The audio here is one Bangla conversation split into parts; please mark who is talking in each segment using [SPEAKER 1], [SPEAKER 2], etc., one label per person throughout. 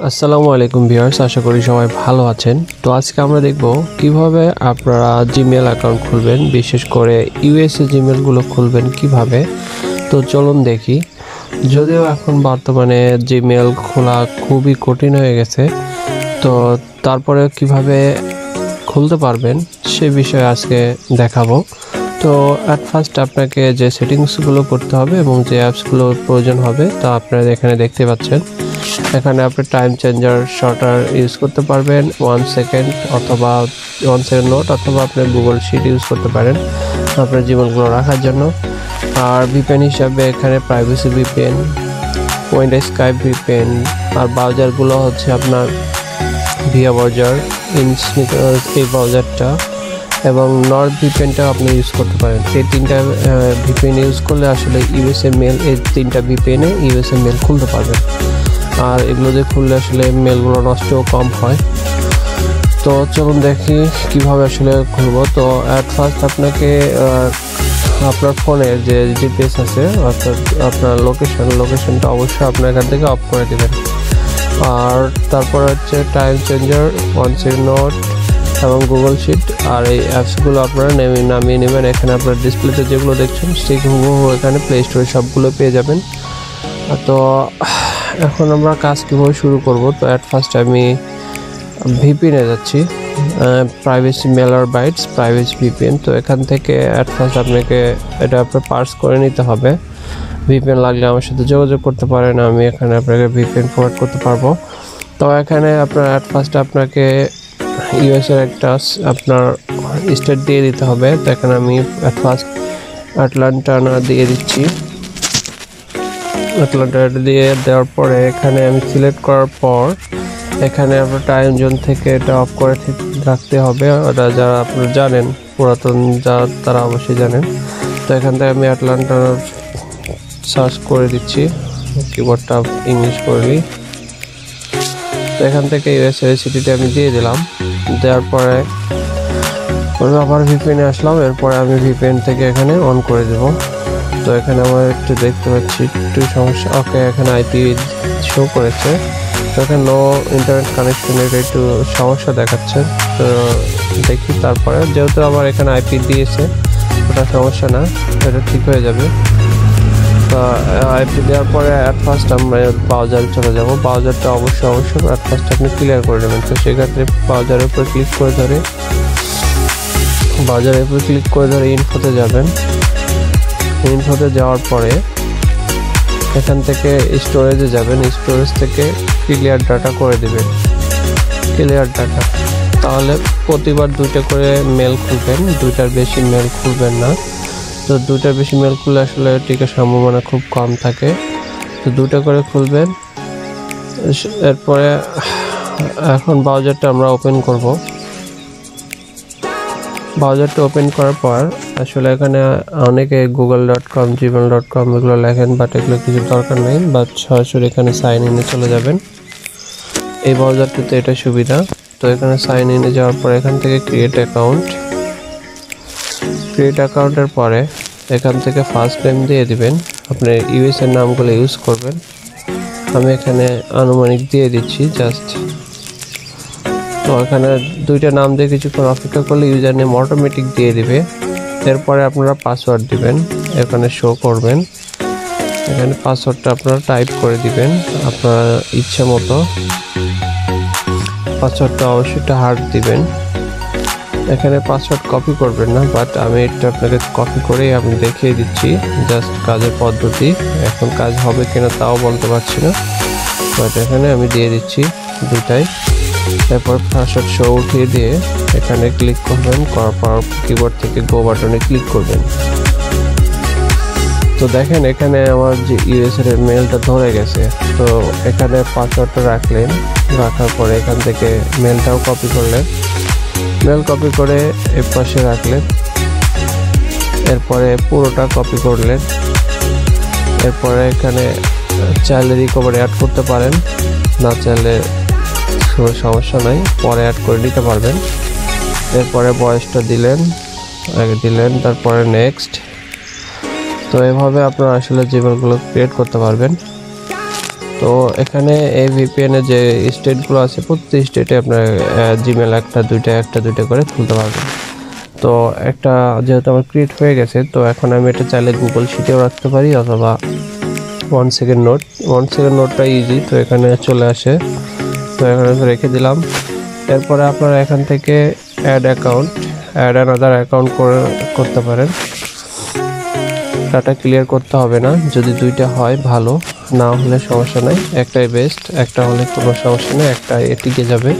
[SPEAKER 1] আসসালামু আলাইকুম ভিউয়ার্স, আশা করি সবাই ভালো আছেন। তো আজকে আমরা দেখব কিভাবে আপনারা জিমেল অ্যাকাউন্ট খুলবেন, বিশেষ করে ইউএসএ জিমেলগুলো খুলবেন কিভাবে। তো চলুন দেখি। যদিও এখন বর্তমানে জিমেল খোলা খুবই কঠিন হয়ে গেছে, তো তারপরে কিভাবে খুলতে পারবেন সে বিষয়ে আজকে দেখাবো। তো অ্যাট ফার্স্ট আপনাকে যে সেটিংসগুলো করতে হবে এবং যে অ্যাপসগুলোর প্রয়োজন হবে তা আপনারা এখানে দেখতে পাচ্ছেন। এখানে আপনি টাইম চেঞ্জার শর্টার ইউজ করতে পারবেন, 1 সেকেন্ড অথবা 1 সেকেন্ড নোট, অথবা আপনি গুগল শিট ইউজ করতে পারেন আপনার জীবনগুলো রাখার জন্য। আর ভিপিএন হিসাবে এখানে প্রাইভেসি ভিপিএন, স্কাইপ ভিপিএন, আর ব্রাউজারগুলো হচ্ছে আপনার ভিয়া ব্রাউজার, এই ব্রাউজারটা এবং নর্থ ভিপিএনটা আপনি ইউজ করতে পারেন। এই তিনটা ভিপিএন ইউজ করলে আসলে ইউএসএ মেল, এই তিনটা ভিপিএনে ইউএসএ মেল খুলতে পারবেন। আর এগুলো দিয়ে খুললে আসলে মেলগুলো নষ্টও কম হয়। তো চলুন দেখি কিভাবে আসলে খুলবো। তো অ্যাট ফার্স্ট আপনাকে আপনার ফোনের যে জিপিএস আছে অর্থাৎ আপনার লোকেশনটা অবশ্যই আপনার এখান থেকে অফ করে দেবেন। আর তারপর হচ্ছে টাইম চেঞ্জার, 1 সেকেন্ড নোট এবং গুগল শিট, আর এই অ্যাপসগুলো আপনারা নামিয়ে নেবেন। এখানে আপনার ডিসপ্লেতে যেগুলো দেখছেন ঠিক হুবহু এখানে প্লে স্টোরে সবগুলো পেয়ে যাবেন। তো এখন আমরা কাজ কীভাবে শুরু করব। তো অ্যাট ফার্স্ট আমি ভিপিএনে যাচ্ছি, প্রাইভেসি মেলার বাইটস প্রাইভেসি ভিপিএন। তো এখান থেকে অ্যাট ফার্স্ট আপনাকে এটা আপনার পার্স করে নিতে হবে। ভিপিএন লাগলে আমার সাথে যোগাযোগ করতে পারেন, আমি এখানে আপনাকে ভিপিএন প্রোভাইড করতে পারবো। তো এখানে আপনার অ্যাট ফার্স্ট আপনাকে ইউএসের একটা আপনার স্টেট দিয়ে দিতে হবে। তো এখানে আমি অ্যাট ফার্স্ট আটলান্টা দিয়ে দিচ্ছি। আটলান্টা দিয়ে দেওয়ার পরে এখানে আমি সিলেক্ট করার পর এখানে আপনার টাইম জোন থেকে এটা অফ করে রাখতে হবে। ওটা যারা আপনারা জানেন, পুরাতন তারা অবশ্যই জানেন। তো এখান থেকে আমি আটলান্টা সার্চ করে দিচ্ছি, কিবোর্ডটা ইংলিশ করে নিই। তো এখান থেকে ইউএসএ সিটিটা আমি দিয়ে দিলাম। দেওয়ার পরে আবার ভিপিএনে আসলাম। এরপরে আমি ভিপিএন থেকে এখানে অন করে দেব। তো এখানে আমার একটু দেখতে পাচ্ছি একটু সমস্যা। ওকে, এখানে আইপি শো করেছে, তো এখানে নো ইন্টারনেট কানেকশনের একটু সমস্যা দেখাচ্ছে। তো দেখি তারপরে, যেহেতু আমার এখানে আইপি দিয়েছে ওটা সমস্যা না, এটা ঠিক হয়ে যাবে। তো আইপি দেওয়ার পরে অ্যাট ফার্স্ট আমরা ব্রাউজারে চলে যাব। ব্রাউজারটা অবশ্যই অ্যাট ফার্স্ট আপনি ক্লিয়ার করে নেবেন। তো সেক্ষেত্রে ব্রাউজারের উপর ক্লিক করে ধরে ইনফোতে যাবেন। ইনফোতে যাওয়ার পরে এখান থেকে স্টোরেজে যাবেন, স্টোরেজ থেকে ক্লিয়ার ডাটা করে দেবেন, ক্লিয়ার ডাটা। তাহলে প্রতিবার 2টা করে মেল খুলবেন, 2টার বেশি মেল খুলবেন না। তো 2টার বেশি মেল খুললে আসলে টিকার সম্ভাবনা খুব কম থাকে। তো 2টা করে খুলবেন। এরপরে এখন ব্রাউজারটা আমরা ওপেন করব। ব্রাউজারটা ওপেন করার পর আসলে এখানে অনেকে google.com gmail.com এগুলো লেখেন, বাট এগুলো কিছু দরকার নেই, বা সরাসরি এখানে সাইন ইনে চলে যাবেন। এই ব্রাউজারটাতে এটা সুবিধা। তো এখানে সাইন ইনে যাওয়ার পর এখান থেকে ক্রিয়েট অ্যাকাউন্টের পরে এখান থেকে ফার্স্ট নেম দিয়ে দিবেন, আপনার ইউএসএর নামগুলো ইউজ করবেন। আমি এখানে আনুমানিক দিয়ে দিচ্ছি জাস্ট। তো এখানে 2টা নাম দিয়ে কিছুক্ষণ অপেক্ষা করলে ইউজার নেম অটোমেটিক দিয়ে দিবে। এরপরে আপনারা পাসওয়ার্ড দিবেন, এখানে শো করবেন। এখানে পাসওয়ার্ডটা আপনারা টাইপ করে দিবেন আপনার ইচ্ছা মতো। পাসওয়ার্ডটা অবশ্যই হার্ড দিবেন। এখানে পাসওয়ার্ড কপি করবেন না, বাট আমি এটা আপনাকে কপি করেই আমি দেখিয়ে দিচ্ছি জাস্ট কাজের পদ্ধতি। এখন কাজ হবে কিনা তাও বলতে পারছি না, বাট এখানে আমি দিয়ে দিচ্ছি 2টাই। এরপর পাসওয়ার্ড শো উঠিয়ে দিয়ে এখানে ক্লিক করবেন, করার পর কিবোর্ড থেকে গো বাটনে ক্লিক করবেন। তো দেখেন এখানে আমার যে ইউএসএর মেলটা ধরে গেছে। তো এখানে পাসওয়ার্ডটা রাখার পরে এখান থেকে মেলটাও কপি করলেন, মেল কপি করে এর পাশে রাখলেন। এরপরে পুরোটা কপি করলেন। এরপরে এখানে চাইলে রিকভারি অ্যাড করতে পারেন, না চাইলে কোনো সমস্যা নাই, পরে অ্যাড করে নিতে পারবেন। এরপরে বয়সটা দিলেন, তারপরে নেক্সট। তো এভাবে আপনারা আসলে জিমেলগুলো ক্রিয়েট করতে পারবেন। তো এখানে এই VPN এর যে স্টেটগুলো আছে প্রত্যেক স্টেটে আপনার জিমেল একটা দুইটা করে খুলতে পারবেন। তো একটা যেহেতু আমার ক্রিয়েট হয়ে গেছে, তো এখন আমি এটা চাইলে গুগল শিটেও রাখতে পারি অথবা 1 সেকেন্ড নোটটা ইজি। তো এখানে চলে আসে, তো এখানে রেখে দিলাম। এরপরে আপনারা এখান থেকে অ্যাড অ্যানাদার অ্যাকাউন্ট করতে পারেন। ডাটা ক্লিয়ার করতে হবে না, যদি দুইটা হয় ভালো, না হলে সমস্যা নাই, একটাই বেস্ট, একটা হলে কোনো সমস্যা নেই, একটা টিকে যাবে।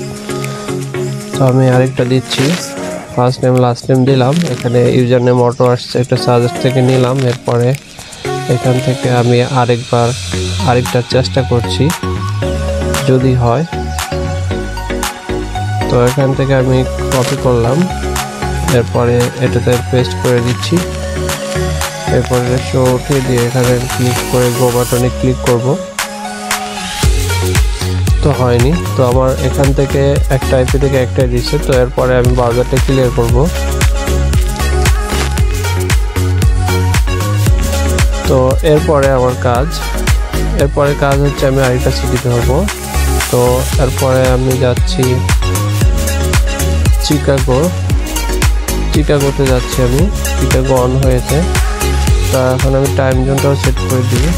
[SPEAKER 1] তো আমি আরেকটা দিচ্ছি, ফার্স্ট নেম লাস্ট নেম দিলাম। এখানে ইউজার নেম অটো আসছে, একটা সাজেস্ট থেকে নিলাম। এরপরে এখান থেকে আমি আরেকটা চেষ্টা করছি, যদি হয়। তো এখান থেকে আমি কপি করলাম, এরপরে এটাতে পেস্ট করে দিচ্ছি। এরপরে শো উঠিয়ে দিয়ে এখানে ক্লিক করে গো বাটনে ক্লিক করব। তো হয়নি, তো আমার এখান থেকে একটা আইপি থেকে একটাই দিচ্ছে। তো এরপরে আমি ব্রাউজারটা ক্লিয়ার করব। তো এরপরে আমার কাজ হচ্ছে আমি আরেকটা সিটি ধরবো। তো এরপরে আমি যাচ্ছি চিকাগোতে যাচ্ছি আমি। চিকাগো অন হয়েছে। তা এখন আমি টাইম জোনটাও সেট করে দিই।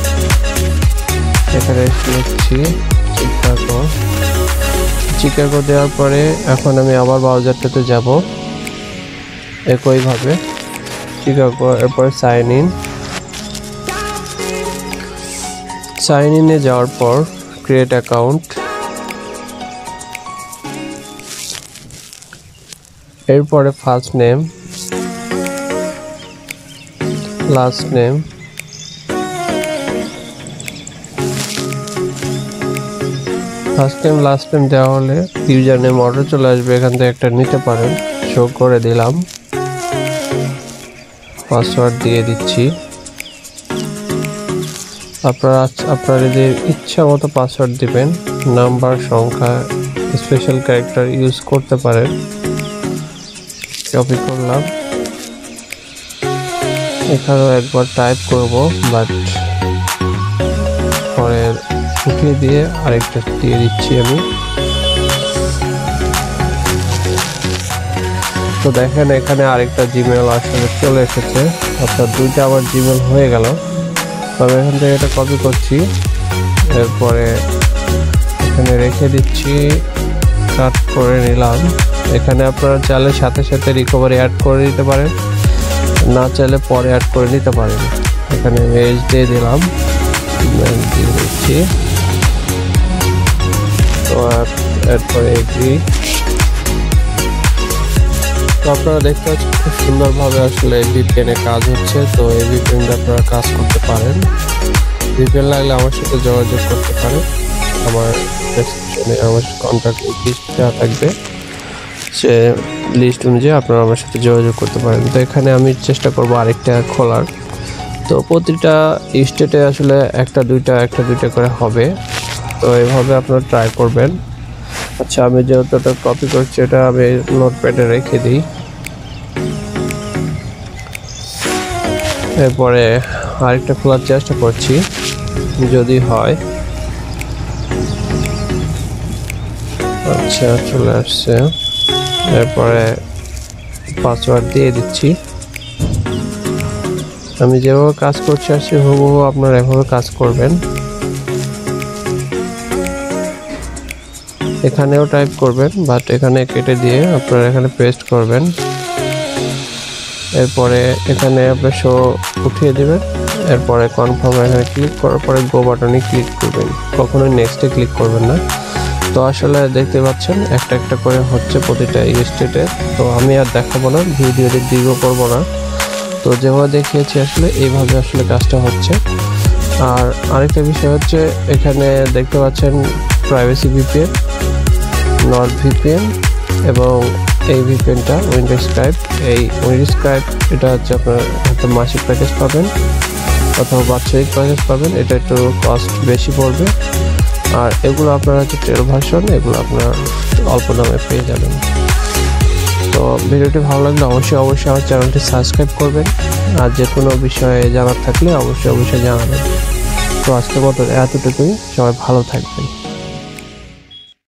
[SPEAKER 1] এখানে লিখছি চিকাগো দেওয়ার পরে এখন আমি আবার ব্রাউজারটাতে যাব একইভাবে চিকাগো। এরপরে সাইন ইনে যাওয়ার পর ক্রিয়েট অ্যাকাউন্ট, এরপরে ফার্স্ট নেম লাস্ট নেম, দেওয়া হলে ইউজার নেম অর্ডার চলে আসবে, এখান থেকে একটা নিতে পারেন। শো করে দিলাম, পাসওয়ার্ড দিয়ে দিচ্ছি। আপনাদের ইচ্ছা মতো পাসওয়ার্ড দিবেন, নাম্বার সংখ্যা স্পেশাল ক্যারেক্টার ইউজ করতে পারেন। কপি করলাম, এখানেও একবার টাইপ করব, বাট পরে উঠিয়ে দিয়ে আরেকটা দিয়ে দিচ্ছি আমি। তো দেখেন এখানে আরেকটা জিমেল আসলে চলে এসেছে, অর্থাৎ দুইটা আবার জিমেল হয়ে গেল। তবে এখান থেকে এটা কপি করছি, এরপরে এখানে রেখে দিচ্ছি, কাট করে নিলাম। এখানে আপনারা চাইলে সাথে রিকভারি অ্যাড করে দিতে পারেন, না চাইলে পরে অ্যাড করে নিতে পারেন। এখানে মেজ দিয়ে দিলাম, দিচ্ছি। তো এরপরে এগ্রি। তো আপনারা দেখতে পাচ্ছেন খুব সুন্দরভাবে আসলে VPN এ কাজ হচ্ছে। তো এই VPN দিয়ে আপনারা কাজ করতে পারেন। VPN লাগলে আমার সাথে যোগাযোগ করতে পারেন। আমার ডেসক্রিপশনে আমার কন্ট্যাক্ট লিস্ট দেওয়া থাকবে, সে লিস্ট অনুযায়ী আপনারা আমার সাথে যোগাযোগ করতে পারেন। তো এখানে আমি চেষ্টা করব আরেকটা খোলার। তো প্রতিটা স্টেটে আসলে একটা দুইটা করে হবে। তো এইভাবে আপনারা ট্রাই করবেন। আচ্ছা, আমি যেহেতু এটা কপি করছি, এটা আমি নোটপ্যাডে রেখে দিই। এরপরে আরেকটা খোলার চেষ্টা করছি, যদি হয়। আচ্ছা, চলে আসছে। এরপরে পাসওয়ার্ড দিয়ে দিচ্ছি। আমি যেভাবে কাজ করছি আসছি হুবহু আপনারা এভাবে কাজ করবেন। এখানেও টাইপ করবেন, বাট এখানে কেটে দিয়ে আপনারা এখানে পেস্ট করবেন। এরপরে এখানে আপনার শো উঠিয়ে দিবেন। এরপরে কনফার্ম এখানে ক্লিক করার পরে গো বাটনে ক্লিক করবেন, কখনোই নেক্সটে ক্লিক করবেন না। তো আসলে দেখতে পাচ্ছেন একটা করে হচ্ছে প্রতিটা স্টেটে। তো আমি আর দেখাবো না, ভিডিওটি দীর্ঘ করবো না। তো যেভাবে দেখিয়েছি আসলে এইভাবে আসলে কাজটা হচ্ছে। আর আরেকটা বিষয় হচ্ছে, এখানে দেখতে পাচ্ছেন প্রাইভেসি VPN, নর্থ VPN এবং এই VPNটা উইন্ডোজ স্কাইপ। এই উইন্ডোজ স্কাইপ এটা হচ্ছে আপনার হয়তো মাসিক প্যাকেজ পাবেন অথবা বাৎসরিক প্যাকেজ পাবেন, এটা একটু কস্ট বেশি পড়বে। আর এগুলো আপনার হচ্ছে ট্রেল ভার্সন, এগুলো আপনার অল্প দামে পেয়ে যাবেন। তো ভিডিওটি ভালো লাগলে অবশ্যই আমার চ্যানেলটি সাবস্ক্রাইব করবেন। আর যে কোনো বিষয়ে জানার থাকলে অবশ্যই জানাবেন। তো আজকের মতো এতটুকুই, সবাই ভালো থাকবেন।